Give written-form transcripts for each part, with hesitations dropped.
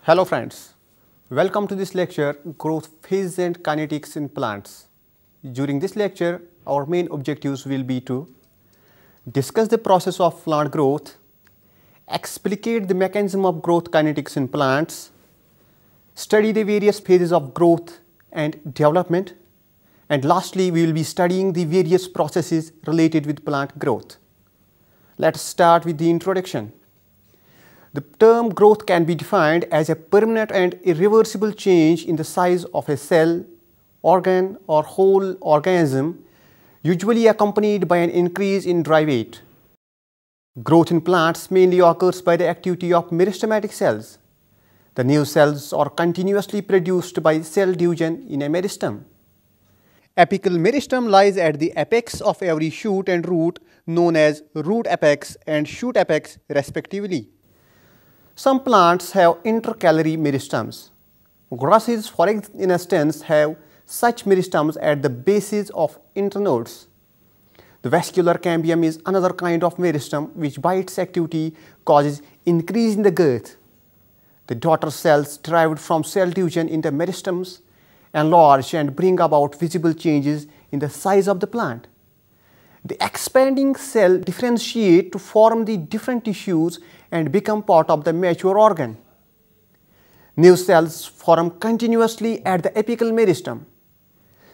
Hello friends, welcome to this lecture, Growth Phase and Kinetics in Plants. During this lecture, our main objectives will be to discuss the process of plant growth, explicate the mechanism of growth kinetics in plants, study the various phases of growth and development, and lastly, we will be studying the various processes related with plant growth. Let's start with the introduction. The term growth can be defined as a permanent and irreversible change in the size of a cell, organ or whole organism, usually accompanied by an increase in dry weight. Growth in plants mainly occurs by the activity of meristematic cells. The new cells are continuously produced by cell division in a meristem. Apical meristem lies at the apex of every shoot and root, known as root apex and shoot apex respectively. Some plants have intercalary meristems. Grasses, for instance, have such meristems at the bases of internodes. The vascular cambium is another kind of meristem which by its activity causes increase in the girth. The daughter cells derived from cell division in the meristems enlarge and bring about visible changes in the size of the plant. The expanding cell differentiate to form the different tissues and become part of the mature organ. New cells form continuously at the apical meristem.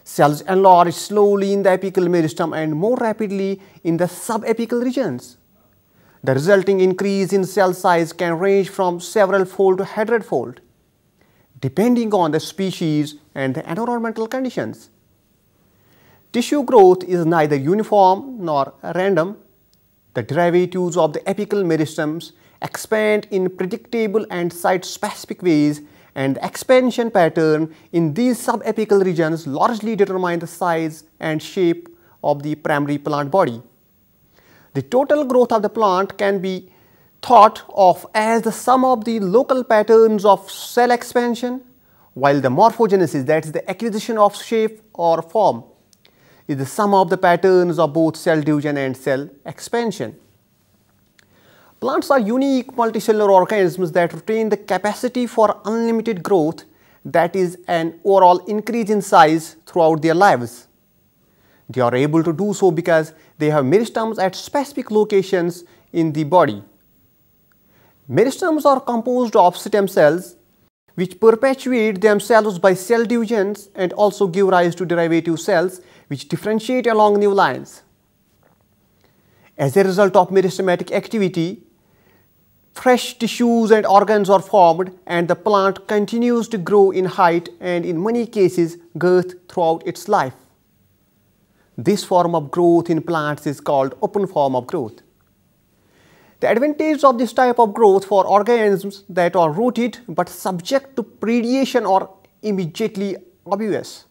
Cells enlarge slowly in the apical meristem and more rapidly in the subapical regions. The resulting increase in cell size can range from several fold to hundredfold, depending on the species and the environmental conditions. Tissue growth is neither uniform nor random. The derivatives of the apical meristems expand in predictable and site-specific ways, and the expansion pattern in these subapical regions largely determine the size and shape of the primary plant body. The total growth of the plant can be thought of as the sum of the local patterns of cell expansion, while the morphogenesis, that is the acquisition of shape or form, is the sum of the patterns of both cell division and cell expansion. Plants are unique multicellular organisms that retain the capacity for unlimited growth, that is an overall increase in size throughout their lives. They are able to do so because they have meristems at specific locations in the body. Meristems are composed of stem cells which perpetuate themselves by cell divisions and also give rise to derivative cells which differentiate along new lines. As a result of meristematic activity, fresh tissues and organs are formed and the plant continues to grow in height and in many cases girth throughout its life. This form of growth in plants is called open form of growth. The advantage of this type of growth for organisms that are rooted but subject to predation are immediately obvious.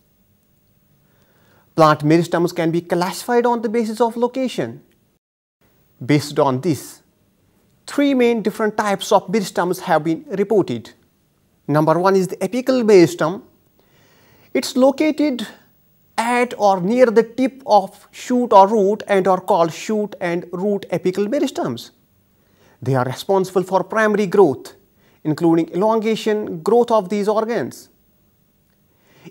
Plant meristems can be classified on the basis of location. Based on this, three main different types of meristems have been reported. Number one is the apical meristem. It's located at or near the tip of shoot or root and are called shoot and root apical meristems. They are responsible for primary growth, including elongation, growth of these organs.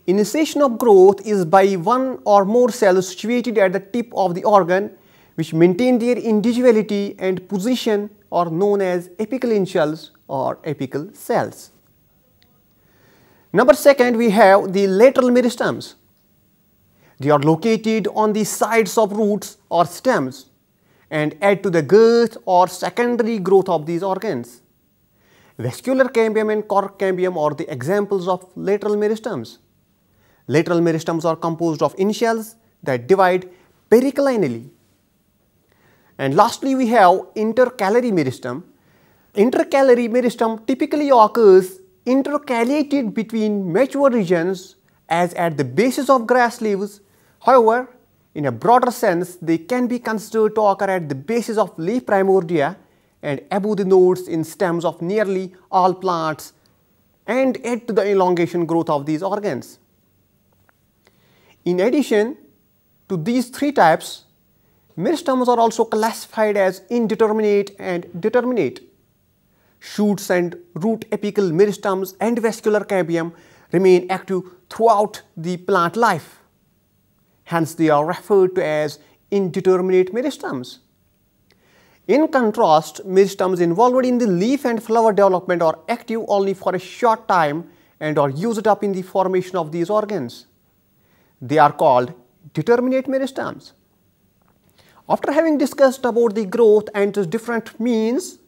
Initiation of growth is by one or more cells situated at the tip of the organ which maintain their individuality and position are known as apical initials or apical cells. Number second, we have the lateral meristems. They are located on the sides of roots or stems and add to the girth or secondary growth of these organs. Vascular cambium and cork cambium are the examples of lateral meristems. Lateral meristems are composed of initials that divide periclinally. And lastly, we have intercalary meristem. Intercalary meristem typically occurs intercalated between mature regions as at the bases of grass leaves. However, in a broader sense, they can be considered to occur at the bases of leaf primordia and above the nodes in stems of nearly all plants and add to the elongation growth of these organs. In addition to these three types, meristems are also classified as indeterminate and determinate. Shoots and root apical meristems and vascular cambium remain active throughout the plant life. Hence, they are referred to as indeterminate meristems. In contrast, meristems involved in the leaf and flower development are active only for a short time and are used up in the formation of these organs. They are called determinate meristems. After having discussed about the growth and its different means,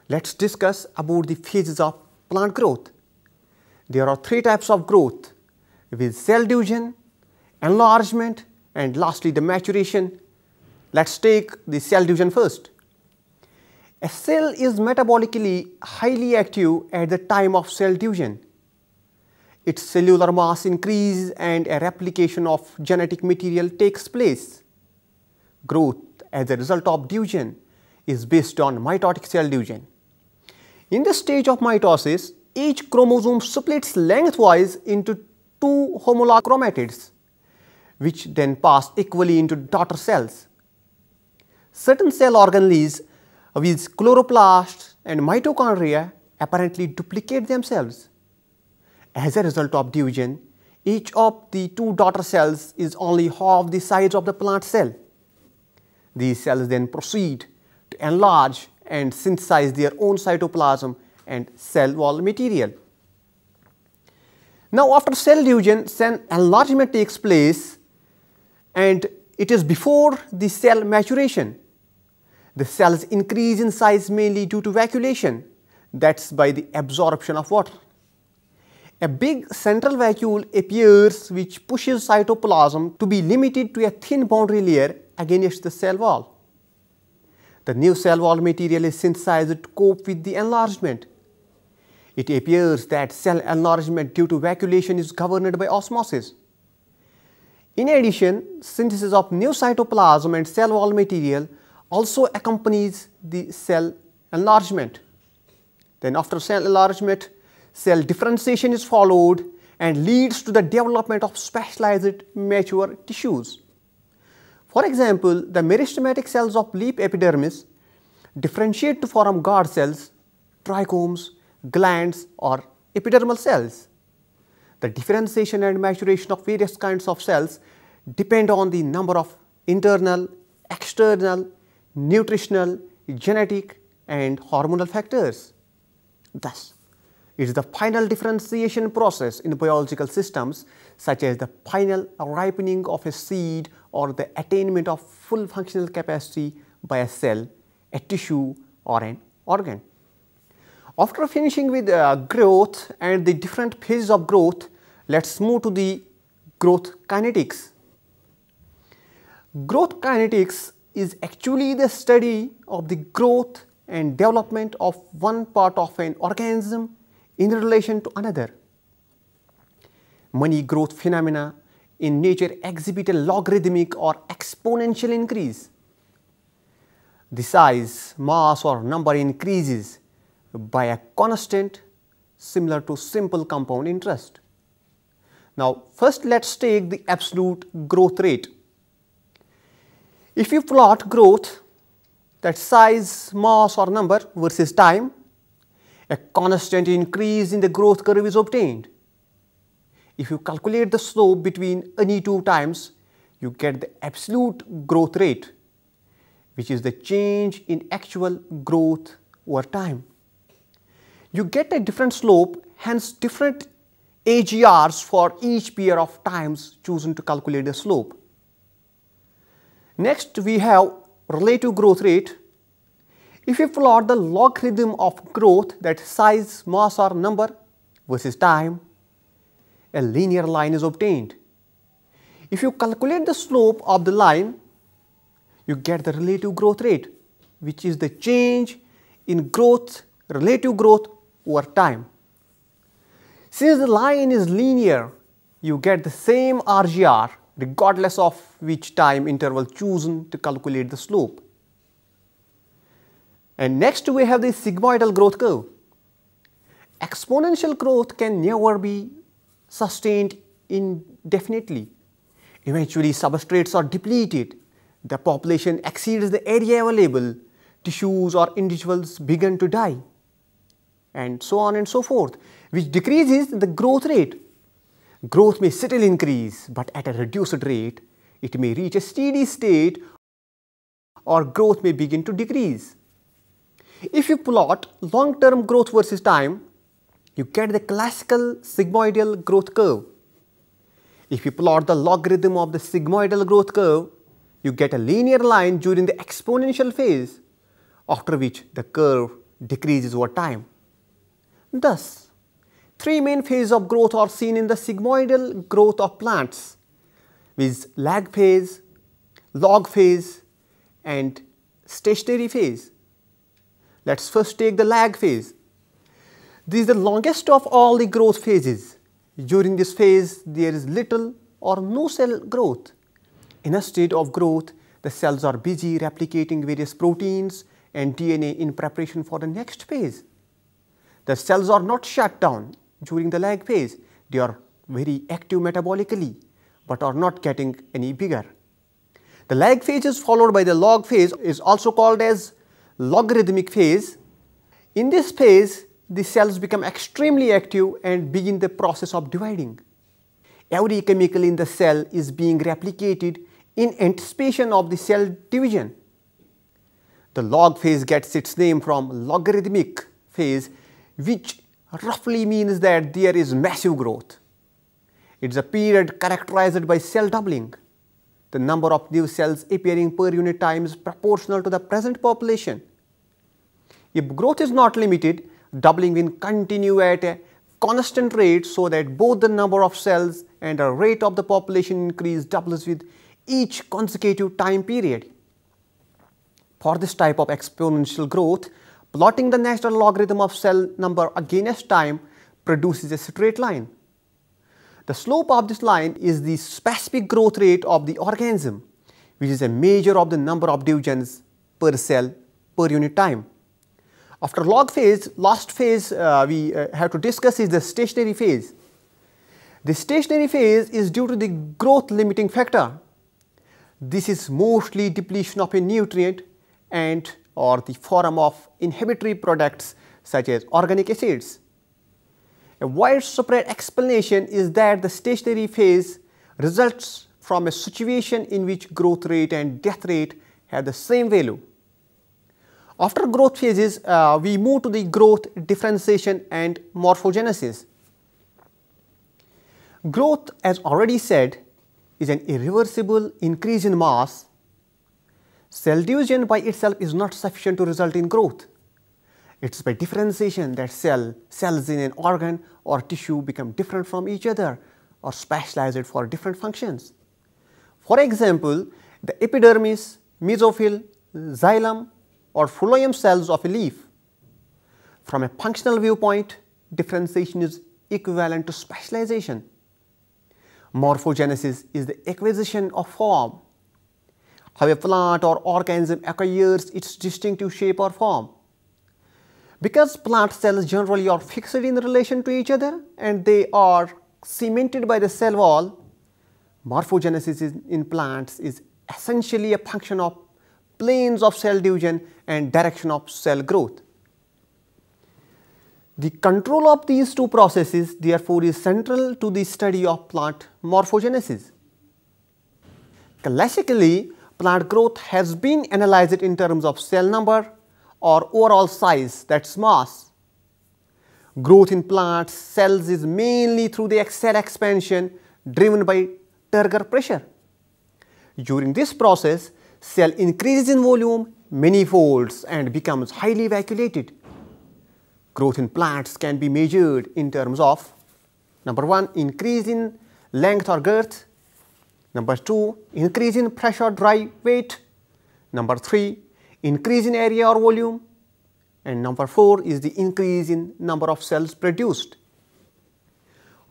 let's discuss about the phases of plant growth. There are three types of growth, with cell division, enlargement, and lastly the maturation. Let's take the cell division first. A cell is metabolically highly active at the time of cell division. Its cellular mass increases and a replication of genetic material takes place. Growth as a result of division is based on mitotic cell division. In the stage of mitosis, each chromosome splits lengthwise into two homologous chromatids, which then pass equally into daughter cells. Certain cell organelles with chloroplasts and mitochondria apparently duplicate themselves. As a result of division, each of the two daughter cells is only half the size of the plant cell. These cells then proceed to enlarge and synthesize their own cytoplasm and cell wall material. Now, after cell division, cell enlargement takes place, and it is before the cell maturation. The cells increase in size mainly due to vacuolation, that's by the absorption of water. A big central vacuole appears which pushes cytoplasm to be limited to a thin boundary layer against the cell wall. The new cell wall material is synthesized to cope with the enlargement. It appears that cell enlargement due to vacuolation is governed by osmosis. In addition, synthesis of new cytoplasm and cell wall material also accompanies the cell enlargement. Then after cell enlargement, cell differentiation is followed and leads to the development of specialized mature tissues. For example, the meristematic cells of leaf epidermis differentiate to form guard cells, trichomes, glands or epidermal cells. The differentiation and maturation of various kinds of cells depend on the number of internal, external, nutritional, genetic and hormonal factors. Thus, it is the final differentiation process in biological systems such as the final ripening of a seed or the attainment of full functional capacity by a cell, a tissue or an organ. After finishing with growth and the different phases of growth, let's move to the growth kinetics. Growth kinetics is actually the study of the growth and development of one part of an organism in relation to another. Many growth phenomena in nature exhibit a logarithmic or exponential increase. The size, mass or number increases by a constant similar to simple compound interest. Now, first let's take the absolute growth rate. If you plot growth, that size, mass or number versus time, a constant increase in the growth curve is obtained. If you calculate the slope between any two times, you get the absolute growth rate, which is the change in actual growth over time. You get a different slope, hence different AGRs for each pair of times chosen to calculate the slope. Next, we have relative growth rate. If you plot the logarithm of growth, that size, mass or number versus time, a linear line is obtained. If you calculate the slope of the line, you get the relative growth rate, which is the change in growth, relative growth over time. Since the line is linear, you get the same RGR regardless of which time interval chosen to calculate the slope. And next we have the sigmoidal growth curve. Exponential growth can never be sustained indefinitely. Eventually substrates are depleted, the population exceeds the area available, tissues or individuals begin to die. and so on and so forth, which decreases the growth rate. Growth may still increase, but at a reduced rate. It may reach a steady state or growth may begin to decrease. If you plot long-term growth versus time, you get the classical sigmoidal growth curve. If you plot the logarithm of the sigmoidal growth curve, you get a linear line during the exponential phase, after which the curve decreases over time. Thus, three main phases of growth are seen in the sigmoidal growth of plants, with lag phase, log phase, and stationary phase. Let's first take the lag phase. This is the longest of all the growth phases. During this phase, there is little or no cell growth. In a state of growth, the cells are busy replicating various proteins and DNA in preparation for the next phase. The cells are not shut down during the lag phase. They are very active metabolically, but are not getting any bigger. The lag phase is followed by the log phase, is also called as logarithmic phase. In this phase, the cells become extremely active and begin the process of dividing. Every chemical in the cell is being replicated in anticipation of the cell division. The log phase gets its name from logarithmic phase, which roughly means that there is massive growth. It is a period characterized by cell doubling. The number of new cells appearing per unit time is proportional to the present population. If growth is not limited, doubling will continue at a constant rate so that both the number of cells and the rate of the population increase doubles with each consecutive time period. For this type of exponential growth, plotting the natural logarithm of cell number against time produces a straight line. The slope of this line is the specific growth rate of the organism, which is a measure of the number of divisions per cell per unit time. After log phase, last phase we have to discuss is the stationary phase. The stationary phase is due to the growth limiting factor. This is mostly depletion of a nutrient and or the form of inhibitory products such as organic acids. A widespread explanation is that the stationary phase results from a situation in which growth rate and death rate have the same value. After growth phases, we move to the growth, differentiation and morphogenesis. Growth, as already said, is an irreversible increase in mass. Cell division by itself is not sufficient to result in growth. It is by differentiation that cells in an organ or tissue become different from each other or specialized for different functions. For example, the epidermis, mesophyll, xylem or phloem cells of a leaf. From a functional viewpoint, differentiation is equivalent to specialization. Morphogenesis is the acquisition of form. How a plant or organism acquires its distinctive shape or form. Because plant cells generally are fixed in relation to each other and they are cemented by the cell wall, morphogenesis in plants is essentially a function of planes of cell division and direction of cell growth. The control of these two processes therefore is central to the study of plant morphogenesis. Classically, plant growth has been analyzed in terms of cell number or overall size, that's mass. Growth in plant cells is mainly through the cell expansion driven by turgor pressure. During this process, cell increases in volume many folds and becomes highly vacuolated. Growth in plants can be measured in terms of number 1, increase in length or girth, number 2, increase in pressure dry weight, number 3, increase in area or volume, and number 4 is the increase in number of cells produced.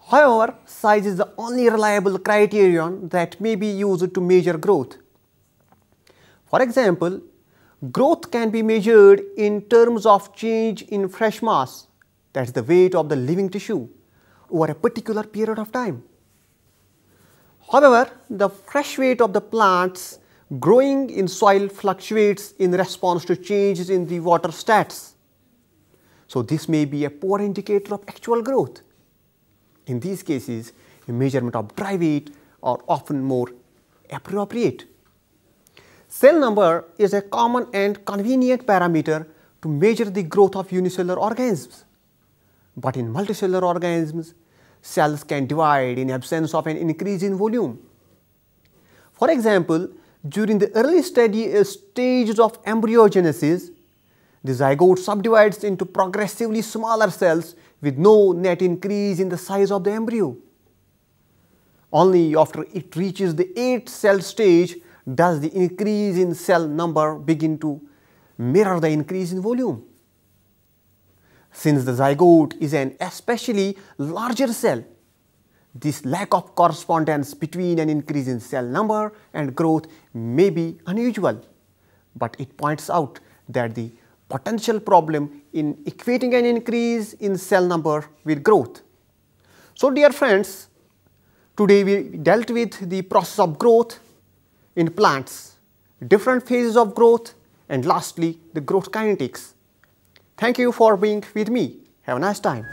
However, size is the only reliable criterion that may be used to measure growth. For example, growth can be measured in terms of change in fresh mass, that is the weight of the living tissue, over a particular period of time. However, the fresh weight of the plants growing in soil fluctuates in response to changes in the water stats. So this may be a poor indicator of actual growth. In these cases, a measurement of dry weight are often more appropriate. Cell number is a common and convenient parameter to measure the growth of unicellular organisms. But in multicellular organisms, cells can divide in absence of an increase in volume. For example, during the early stages of embryogenesis, the zygote subdivides into progressively smaller cells with no net increase in the size of the embryo. Only after it reaches the 8th cell stage does the increase in cell number begin to mirror the increase in volume. Since the zygote is an especially larger cell, this lack of correspondence between an increase in cell number and growth may be unusual, but it points out that the potential problem in equating an increase in cell number with growth. So dear friends, today we dealt with the process of growth in plants, different phases of growth, and lastly the growth kinetics. Thank you for being with me. Have a nice time.